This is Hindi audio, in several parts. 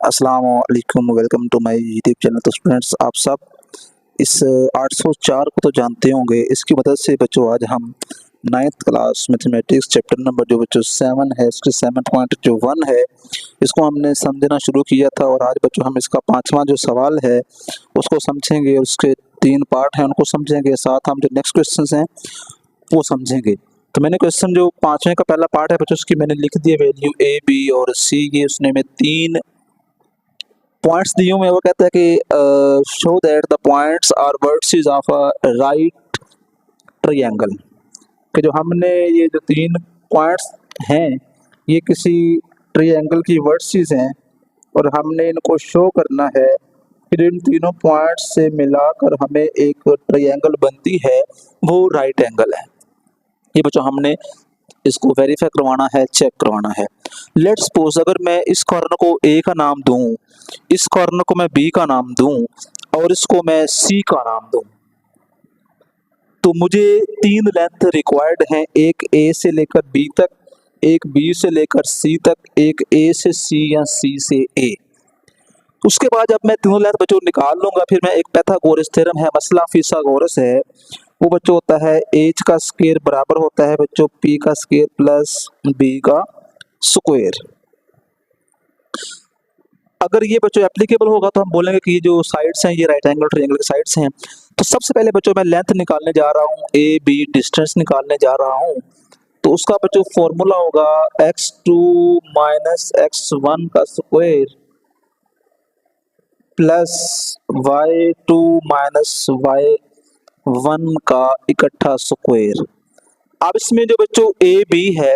अस्सलाम वालेकुम, welcome to my YouTube channel. तो स्टूडेंट्स, आप सब इस 804 को तो जानते होंगे। इसकी मदद से बच्चों आज हम 9th class mathematics chapter number जो बच्चों 7 है, इसके 7.1 है, इसको हमने समझना शुरू किया था। और आज बच्चों हम इसका 5वां जो सवाल है उसको समझेंगे। उसके 3 पार्ट हैं, उनको समझेंगे। साथ हम जो नेक्स्ट क्वेश्चन हैं वो समझेंगे। तो मैंने क्वेश्चन जो 5वें का पहला पार्ट है बच्चों, उसकी मैंने लिख दी है वैल्यू ए, बी और सी की। उसने में 3 पॉइंट्स दिए हुए हैं। वो कहता है कि show that the points are vertices of a right triangle, कि जो हमने ये जो 3 पॉइंट्स हैं ये किसी ट्रायंगल की वर्टिसेस हैं और हमने इनको शो करना है। फिर इन तीनों पॉइंट्स से मिलाकर हमें एक ट्रायंगल बनती है, वो राइट एंगल है। ये बच्चों हमने इसको वेरीफाई करवाना है, चेक करवाना है। लेट्स सपोज अगर मैं इस कॉर्नर को ए का नाम दूं, इस कॉर्नर को मैं बी का नाम दूं और इसको मैं सी का नाम दूं, तो मुझे 3 लेंथ रिक्वायर्ड हैं। एक ए से लेकर बी तक, एक बी से लेकर सी तक, एक ए से सी या सी से ए। उसके बाद जब मैं तीनों लेंथ बच्चों निकाल लूंगा, फिर मैं एक पाइथागोरस थ्योरम है, मसला फिसागोरस है, वो बच्चों होता है एच का स्क्वायर बराबर होता है बच्चों पी का स्क्वायर प्लस बी का स्क्वायर। अगर ये बच्चों एप्लीकेबल होगा तो हम बोलेंगे कि ये जो साइड्स हैं ये राइट एंगल ट्रायंगल के साइड्स हैं। तो सबसे पहले बच्चों मैं लेंथ निकालने जा रहा हूँ, ए बी डिस्टेंस निकालने जा रहा हूँ। तो उसका बच्चों फॉर्मूला होगा x2 माइनस x1 का square plus y2 minus y1 का इकट्ठा स्क्वायर। अब इसमें जो बच्चों ए बी है,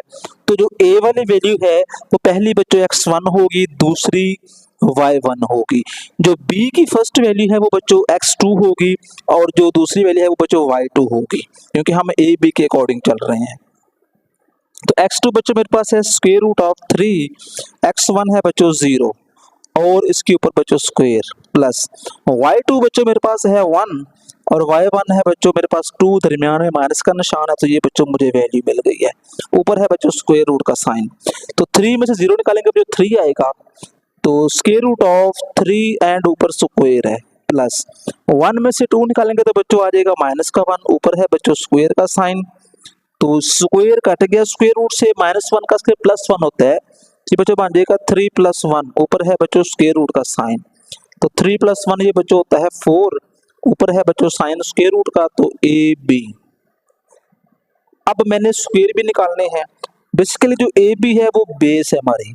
तो जो ए वाली वैल्यू है वो पहली बच्चों x1 होगी, दूसरी y1 होगी। जो बी की फर्स्ट वैल्यू है वो बच्चों x2 होगी और जो दूसरी वैल्यू है वो बच्चों y2 होगी, क्योंकि हम ए बी के अकॉर्डिंग चल रहे हैं। तो x2 बच्चों मेरे पास है स्क्वायर रूट ऑफ 3, x1 है बच्चों 0 और इसके ऊपर बच्चों स्क्वायर प्लस y2 बच्चों मेरे पास है 1 और y1 है बच्चों मेरे पास 2, दरमियान में माइनस का निशान है। तो ये बच्चों मुझे वैल्यू मिल गई है। ऊपर है बच्चों स्क्वायर रूट का साइन। तो 3 में से 0 निकालेंगे बच्चों 3 आएगा। तो स्क्वायर रूट ऑफ 3 एंड ऊपर स्क्वायर है प्लस 1 में से 2 निकालेंगे तो बच्चों आ जाएगा माइनस का 1, ऊपर है बच्चों स्क्वायर का साइन। तो स्क्वायर कट गया स्क्वायर रूट से, -1 का स्क्वायर +1 होता है। ये बच्चों बन जाएगा 3 + 1, ऊपर है बच्चों स्क्वायर रूट का साइन। तो 3 + 1 ये बच्चों होता है 4, ऊपर है बच्चों साइन स्क्वायर रूट का, तो ए बी। अब मैंने स्क्वायर भी निकालने हैं। बेसिकली जो ए बी है वो बेस है हमारी,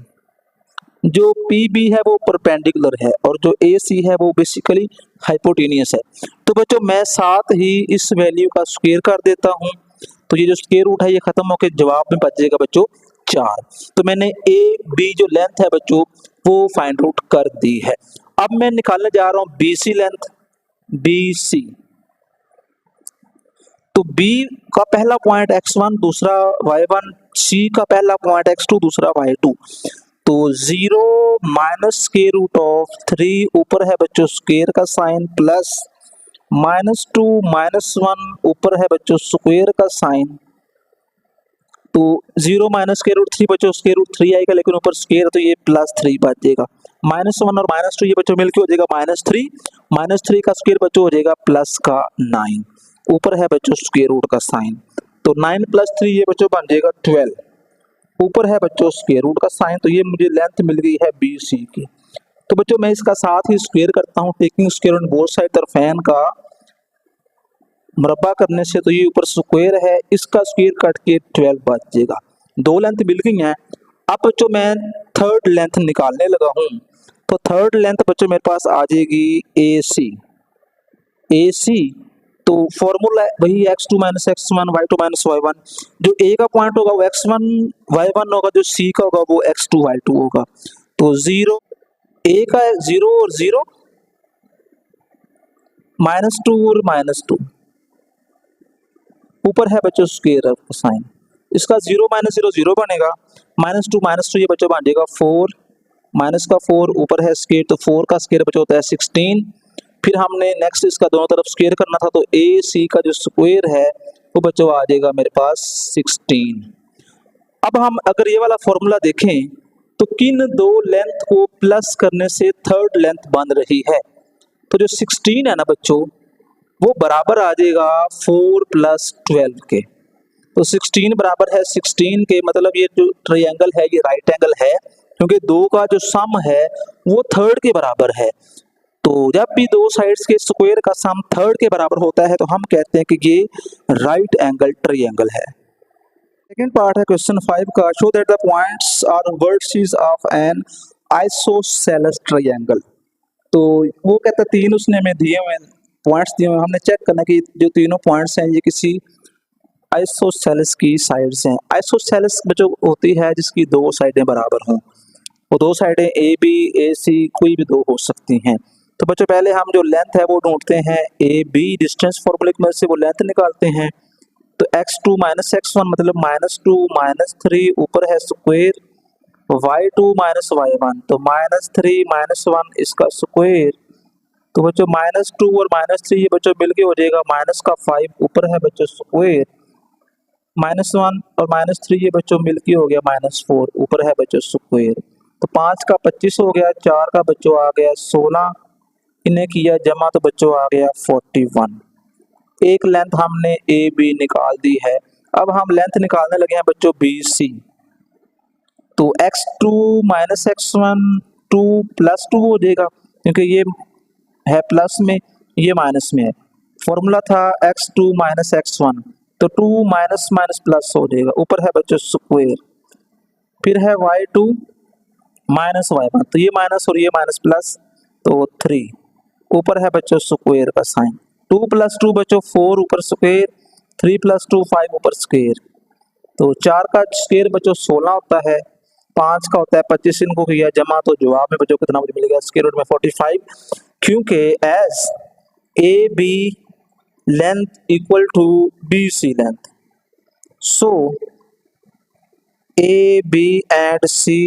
जो पी बी है वो परपेंडिकुलर है और जो ए सी है वो बेसिकली हाइपोटेनियस है। तो बच्चों मैं साथ ही इस वैल्यू का स्क्वायर कर देता हूँ, तो ये जो स्क्वायर रूट है ये खत्म होकर जवाब में बच जाएगा बच्चों 4। तो मैंने ए बी जो लेंथ है बच्चों वो फाइंड आउट कर दी है। अब मैं निकालने जा रहा हूँ B C length, B C. तो बी का पहला पॉइंट x1, दूसरा y1, सी का पहला पॉइंट x2, दूसरा y2। तो 0 माइनस स्क्वायर रूट ऑफ 3, ऊपर है बच्चों स्क्वायर का साइन प्लस -2 -1, ऊपर है बच्चों स्क्वायर का साइन। तो 0 माइनस स्क्वायर रूट 3 बच्चों स्क्वायर रूट 3 आएगा, लेकिन ऊपर स्क्वायर तो ये +3 बच जाएगा। -1 और -2 ये बच्चों मिलकर हो जाएगा -3, -3 का स्क्वायर बच्चों हो जाएगा प्लस का 9, ऊपर है बच्चों स्क्वायर रूट का साइन। तो 9 + 3 ये बच्चों बन जाएगा 12, ऊपर है बच्चों स्क्वायर रूट का साइन। तो ये मुझे लेंथ मिल गई है बी सी की। तो बच्चों मैं इसका साथ ही स्क्वायर करता हूँ, taking square on both side, तरफैन का मुरब्बा करने से। तो ये ऊपर स्क्वायर है, इसका स्क्वायर कट के 12 बच जाएगा। 2 लेंथ मिल गई हैं। अब बच्चों मैं थर्ड लेंथ निकालने लगा हूँ। तो थर्ड लेंथ बच्चों मेरे पास आ जाएगी ए सी। ए सी तो फॉर्मूला वही x2 - x1 y2 - y1। जो ए का पॉइंट होगा वो x1 y1 होगा, जो सी का होगा वो x2 y2 होगा। तो 0 ए का 0 और 0, -2 और -2, ऊपर है बच्चों स्क्वायर का साइन। इसका 0 - 0 0 बनेगा, -2 -2 ये बच्चों बन जाएगा 4, माइनस का 4, ऊपर है स्क्वायर, तो 4 का स्क्वायर बच्चों होता है 16। फिर हमने नेक्स्ट इसका दोनों तरफ स्क्वायर करना था, तो ए सी का जो स्क्वायर है वो बच्चों आ जाएगा मेरे पास 16। अब हम अगर ये वाला फॉर्मूला देखें तो किन दो लेंथ को प्लस करने से थर्ड लेंथ बन रही है? तो जो 16 है ना बच्चों, वो बराबर आ जाएगा 4 + 12 के। तो 16 बराबर है 16 के, मतलब ये जो ट्रायंगल है ये राइट एंगल है, क्योंकि दो का जो सम है वो थर्ड के बराबर है। तो जब भी दो साइड्स के स्क्वायर का सम थर्ड के बराबर होता है तो हम कहते हैं कि ये राइट एंगल ट्रायंगल है। सेकंड पार्ट है क्वेश्चन 5 का, show that the points are vertices of an isosceles triangle. तो वो कहता है तीन उसने हमें दिए हुए पॉइंट्स दिए हुए, हमने चेक करना कि जो तीनों पॉइंट्स हैं ये किसी आइसोसेलेस की साइड्स हैं। आइसोसेलेस जो होती है जिसकी दो साइडें बराबर हों, वो दो साइडें ए बी ए सी कोई भी दो हो सकती हैं। तो बच्चों पहले हम जो लेंथ है वो ढूंढते हैं, ए बी डिस्टेंस फॉर्मूले की मदद से वो लेंथ निकालते हैं। तो x2 - x1 मतलब -2 -3 ऊपर है स्क्वायर, y2 - y1 तो -3 -1 इसका स्क्वायर। तो बच्चों -2 और -3 ये बच्चों मिलके हो जाएगा -5 ऊपर है बच्चों स्क्वायर, -1 और -3 ये बच्चों मिलके हो गया -4 ऊपर है बच्चों स्क्वायर। तो 5 का 25 हो गया, 4 का बच्चों आ गया 16, इन्हें किया जमा तो बच्चों आ गया 41। एक लेंथ हमने ए बी निकाल दी है। अब हम लेंथ निकालने लगे हैं बच्चों बी सी। तो x2 - x1 2 + 2 हो जाएगा, क्योंकि ये है प्लस में ये माइनस में है। फॉर्मूला था x2 - x1, तो 2 माइनस माइनस प्लस हो जाएगा, ऊपर है बच्चों स्क्वायर। फिर है y2 - y1, तो ये माइनस और ये माइनस प्लस, तो 3 ऊपर है बच्चों स्क्वायर का साइन। 2 + 2 बच्चों 4 ऊपर स्क्वायर, 3 + 2 5 ऊपर स्क्वायर। तो 4 का स्क्वायर बच्चों 16 होता है, 5 का होता है 25, इनको किया जमा तो जवाब में बच्चों कितना मुझे मिलेगा स्क्वायर रूट में 45, क्योंकि as A B length equal to B C length, so A B and C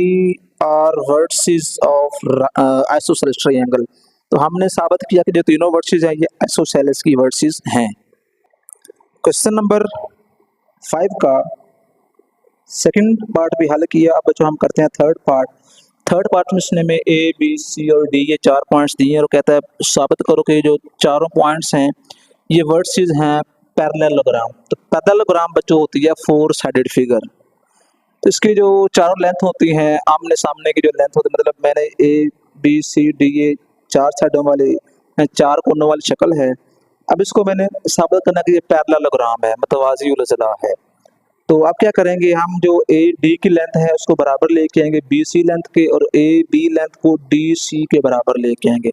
are vertices of isosceles triangle. तो हमने साबित किया कि जो तीनों वर्टिसेस हैं ये आइसोसेलेस की वर्टिसेस हैं। क्वेश्चन नंबर 5 का सेकंड पार्ट भी हल किया। अब बच्चों हम करते हैं थर्ड पार्ट। थर्ड पार्ट में इसने में ए बी सी और डी ये 4 पॉइंट्स दिए हैं और कहता है साबित करो कि जो चारों पॉइंट्स हैं ये वर्टिसेस हैं पैरेललोग्राम। तो पैरेललोग्राम बच्चों होती है 4 साइडेड फिगर। तो इसकी जो चारों लेंथ होती हैं आमने सामने की जो लेंथ होती है, मतलब मैंने ए बी सी डी ये 4 साइडों वाली 4 कोनों वाली शक्ल है। अब इसको मैंने साबित करना कि ये पैरेललोग्राम है, मतवाज़ी उल अज़ला है। तो आप क्या करेंगे, हम जो ए डी की लेंथ है उसको बराबर लेके आएंगे बी सी लेंथ के, और ए बी लेंथ को डी सी के बराबर लेके आएंगे।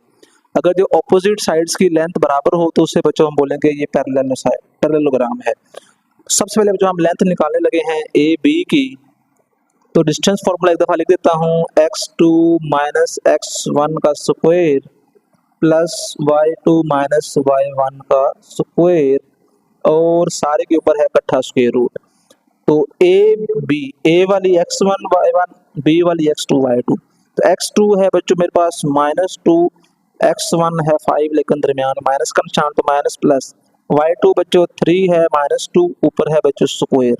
अगर जो ऑपोजिट साइड्स की लेंथ बराबर हो तो उससे बच्चों हम बोलेंगे ये पैरेललोग्राम है। सबसे पहले जो हम लेंथ निकालने लगे हैं ए बी की, तो डिस्टेंस फॉर्मूला एक दफ़ा लिख देता हूँ, x2 - x1 का स्क्वायर प्लस y2 - y1 का स्क्वायर, और सारे के ऊपर है इकट्ठा स्क्वायर रूट। तो ए वाली x1 y1, बी वाली x2 y2। तो x2 है बच्चों मेरे पास -2, x1 है 5 लेकिन दरमियान माइनस का निशान तो माइनस प्लस, y2 बच्चों 3 है -2 ऊपर है बच्चों स्क्वायर।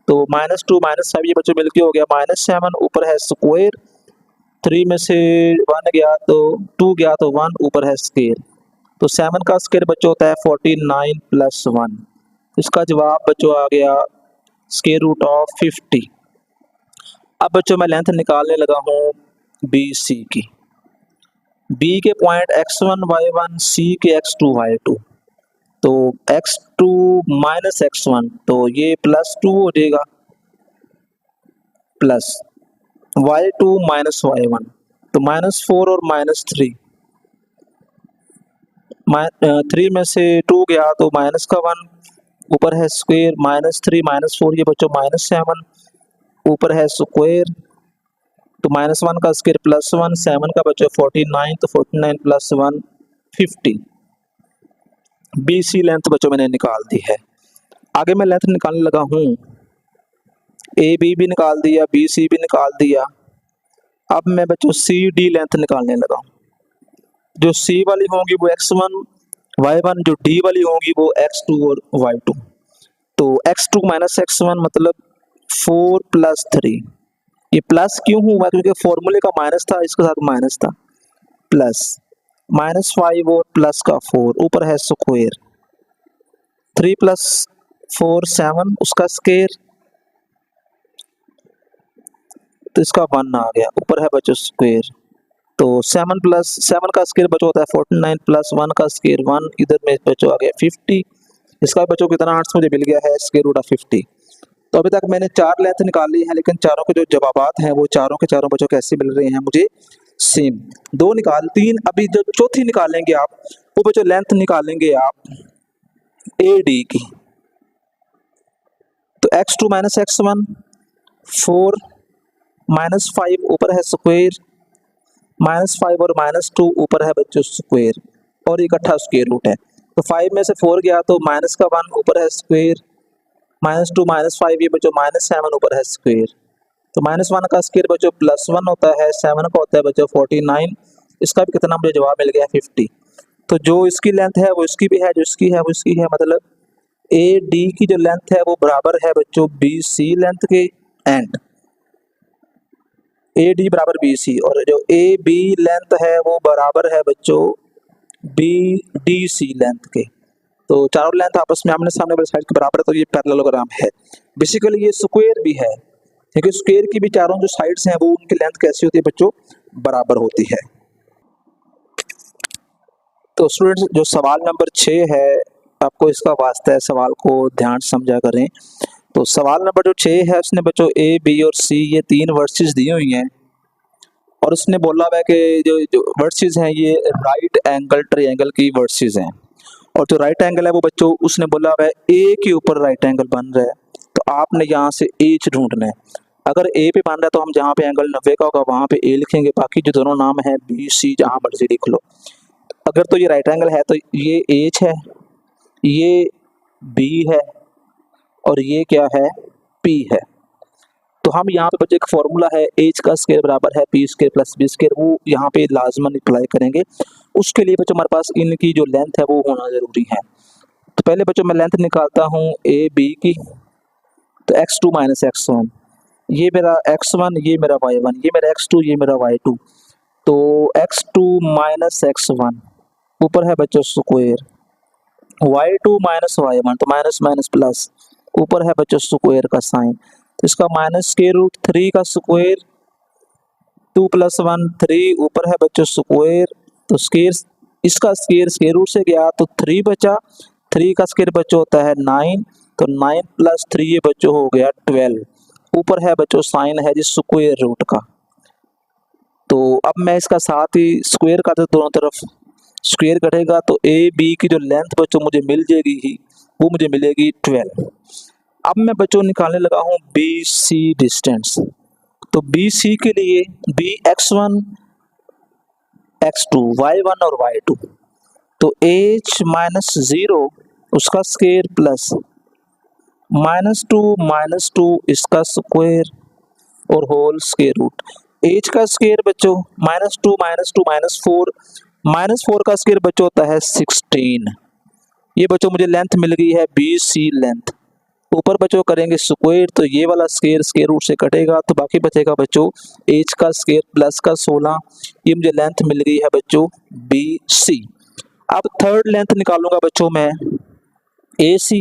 तो -2 -5 ये बच्चों मिलके हो गया -7 ऊपर है स्क्वायर, 3 में से 1 गया तो 2 गया तो 1 ऊपर है स्क्वायर। तो 7 का स्क्वायर बच्चों होता है 49 + 1। इसका जवाब बच्चों आ गया स्क्वायर रूट ऑफ 50। अब बच्चों मैं लेंथ निकालने लगा हूँ बी सी की। बी के पॉइंट x1 y1, सी के x2 y2। तो x2 - x1 तो ये +2 हो जाएगा, प्लस y2 - y1 तो -4 और -3, 3 में से 2 गया तो माइनस का 1 ऊपर है स्क्वायर, -3 -4 ये बच्चों -7 ऊपर है स्क्वायर। तो -1 का स्क्वायर +1, 7 का बच्चों 49, तो 49 + 1 50। बी सी लेंथ बच्चों मैंने निकाल दी है। आगे मैं लेंथ निकालने लगा हूँ, ए बी भी निकाल दिया, बी सी भी निकाल दिया। अब मैं बच्चों सी डी लेंथ निकालने लगा हूँ। जो सी वाली होंगी वो x1 y1, जो डी वाली होंगी वो x2 और y2। तो x2 - x1 मतलब 4 + 3, ये प्लस क्यों हुआ, क्योंकि फॉर्मूले का माइनस था, इसके साथ माइनस था, प्लस -5 और प्लस का 4, ऊपर है स्क्वायर, 3 + 4 7, उसका स्क्वायर, तो इसका 1 आ गया, ऊपर है बच्चों स्क्वायर। तो 7 + 7 का स्क्वायर बच्चों होता है 49 + 1 का स्क्वायर 1, इधर में बच्चों आ गया 50, इसका बच्चों कितना आंसर मुझे मिल गया है √50। तो अभी तक मैंने 4 लेंथ निकाली है, लेकिन चारों के जो जवाबात हैं वो चारों के चारों बच्चों कैसे मिल रहे हैं मुझे, सेम। 2 निकाल 3, अभी जो चौथी निकालेंगे आप, वो बच्चों लेंथ निकालेंगे आप AD की। तो x2 - x1 4 -5 ऊपर है स्क्वायर, -5 और -2 ऊपर है बच्चों स्क्वायर, और इकट्ठा स्क्वायर रूट है। तो 5 में से 4 गया तो माइनस का 1 ऊपर है स्क्वायर, -2 -5 ये बच्चों -7 ऊपर है स्क्वायर। तो -1 का स्क्वायर बच्चों +1 होता है, 7 का होता है बच्चों 49, इसका भी कितना मुझे जवाब मिल गया 50। तो जो इसकी लेंथ है वो इसकी भी है, जो इसकी है वो इसकी है, मतलब AD की जो लेंथ है वो बराबर है बच्चों BC लेंथ के, एंड AD बराबर BC, और जो AB लेंथ है वो बराबर है बच्चों BDC लेंथ के। तो चारों लेंथ आपस में आमने सामने वाली साइड के बराबर है, तो ये पैरेललोग्राम है। बेसिकली ये स्क्वायर भी है, क्योंकि स्क्वायर की भी चारों जो साइड्स हैं वो उनकी लेंथ कैसी होती है बच्चों, बराबर होती है। तो स्टूडेंट्स जो सवाल नंबर 6 है, आपको इसका वास्ता है, सवाल को ध्यान से समझा करें। तो सवाल नंबर जो 6 है उसने बच्चों A, B और C ये 3 वर्सेस दी हुई हैं, और उसने बोला हुआ है कि जो जो वर्सेस हैं ये राइट एंगल ट्रायंगल की वर्सेस हैं, और जो राइट एंगल है वो बच्चों उसने बोला हुआ है A के ऊपर राइट एंगल बन रहा है, तो आपने यहाँ से H ढूंढना है। अगर A पे बन रहा है तो हम जहाँ पे एंगल 90 का होगा वहाँ पे A लिखेंगे, बाकी जो दोनों नाम है B, C जहाँ मर्जी लिख लो। अगर तो ये राइट एंगल है तो ये H है, ये B है, और ये क्या है, P है। तो हम यहाँ पे बच्चे एक फॉर्मूला है H का स्क्वायर बराबर है P square plus B square, वो यहाँ पे लाजमन अप्लाई करेंगे। उसके लिए बच्चों हमारे पास इनकी जो लेंथ है वो होना जरूरी है। तो पहले बच्चों मैं लेंथ निकालता हूँ AB की, तो x2 - x1, ये मेरा x1, ये मेरा y1, ये मेरा x2, ये मेरा y2। तो x2 - x1 ऊपर है बच्चों स्क्वायर, y2 - y1 तो माइनस माइनस प्लस, ऊपर है बच्चों स्क्वायर का साइन, तो इसका -√3 का स्क्वायर, 2 + 1 3, ऊपर है बच्चों स्क्वायर, तो स्क्वायर, इसका स्क्वायर स्क्वायर रूट से गया तो 3 बचा, 3 का स्क्वायर बच्चों होता है 9, तो 9 + 3 ये बच्चों हो गया 12, ऊपर है बच्चों साइन है जी स्क्वायर रूट का। तो अब मैं इसका साथ ही स्क्वायर का, तो दोनों तरफ स्क्वायर कटेगा, तो AB की जो लेंथ बच्चों मुझे मिल जाएगी ही, वो मुझे मिलेगी 12। अब मैं बच्चों निकालने लगा हूँ BC डिस्टेंस। तो BC के लिए B x1 x2 y1 और y2, तो H - 0 उसका स्क्वायर प्लस -2 इसका स्क्वायर और होल स्क्वायर रूट। H का स्क्वायर बच्चों -2 -4, -4 का स्क्वायर बच्चों होता है 16। ये बच्चों मुझे लेंथ मिल गई है BC लेंथ। ऊपर बच्चों करेंगे स्क्वायर, तो ये वाला स्क्वायर स्क्वायर रूट से कटेगा, तो बाकी बचेगा बच्चों H का स्क्वायर प्लस का 16, ये मुझे लेंथ मिल गई है बच्चों BC। अब थर्ड लेंथ निकालूंगा बच्चों मैं AC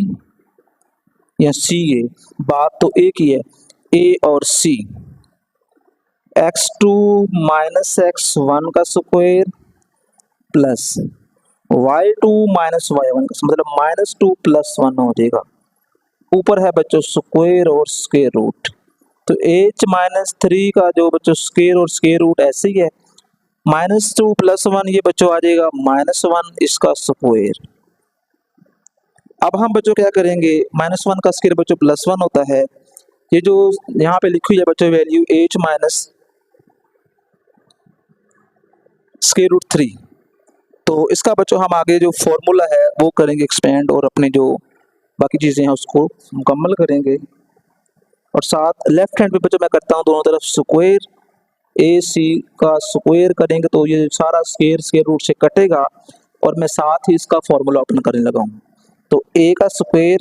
या CA, बात तो एक ही है, A और C। x2 - x1 का स्क्वायर प्लस y2 - y1 का, मतलब -2 + 1 हो जाएगा, ऊपर है बच्चों स्क्वायर और स्क्वायर रूट। तो H - 3 का जो बच्चों स्क्वायर और स्क्वायर रूट ऐसे ही है, -2 + 1 ये बच्चों आ जाएगा -1 इसका स्क्वायर। अब हम बच्चों क्या करेंगे, -1 का स्क्वायर बच्चों +1 होता है, ये जो यहाँ पे लिखी हुई है बच्चों वैल्यू H - √3, तो इसका बच्चों हम आगे जो फॉर्मूला है वो करेंगे एक्सपेंड, और अपनी जो बाकी चीज़ें हैं उसको मुकम्मल करेंगे। और साथ लेफ्ट हैंड पे बच्चों मैं करता हूँ दोनों तरफ स्क्वायर, AC का स्क्वायर करेंगे तो ये सारा स्क्वायर स्क्वायर रूट से कटेगा, और मैं साथ ही इसका फॉर्मूला ओपन करने लगा हूँ। तो A का square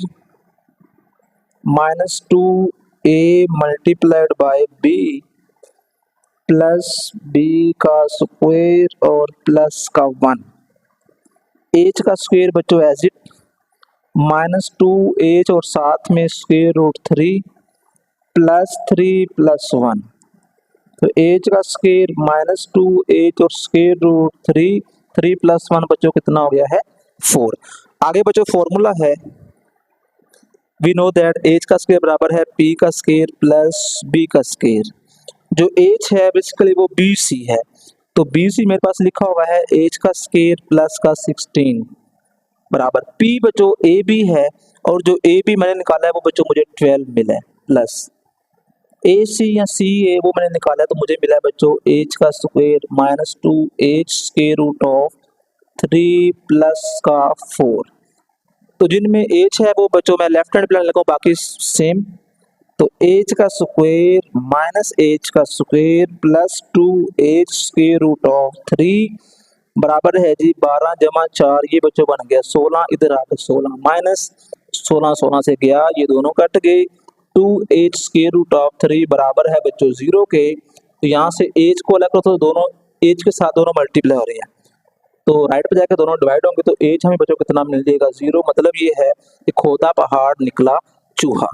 -2A × B plus B का स्क्वायर और प्लस का 1। एच का स्क्वायर बच्चों एज इट -2h और साथ में √3 प्लस 3 प्लस 1। तो एच का स्क्वायर -2h और √3, 3 प्लस 1 बच्चों कितना हो गया है 4। आगे बच्चों फॉर्मूला है, वी नो दैट एच का स्क्वायर बराबर है पी का स्क्वायर प्लस बी का स्क्वायर। जो एच है बेसिकली वो बी सी है, तो बी सी मेरे पास लिखा हुआ है एच का स्क्वायर प्लस का 16 बराबर पी बच्चों ए बी है, और जो ए बी मैंने निकाला है वो बच्चों मुझे 12 मिला है, प्लस ए सी या सी ए वो मैंने निकाला है तो मुझे मिला है बच्चों एच का square -2h square root of 3 plus का 4। तो जिनमें एच है वो बच्चों मैं लेफ्ट हैंड प्लान लगाऊं, बाकी सेम। तो एच का स्क्वायर माइनस एच का square plus 2h square root of 3 बराबर है जी 12 जमा 4, ये बच्चों बन गया 16। इधर आकर 16 माइनस 16, 16 से गया, ये दोनों कट गए। 2h स्क्वायर रूट ऑफ 3 बराबर है बच्चों 0 के। तो यहाँ से h को अलग करो तो दोनों h के साथ दोनों मल्टीप्लाई हो रहे हैं, तो राइट पे जाकर दोनों डिवाइड होंगे तो h हमें बच्चों कितना मिल जाएगा 0। मतलब ये है कि खोदा पहाड़ निकला चूहा।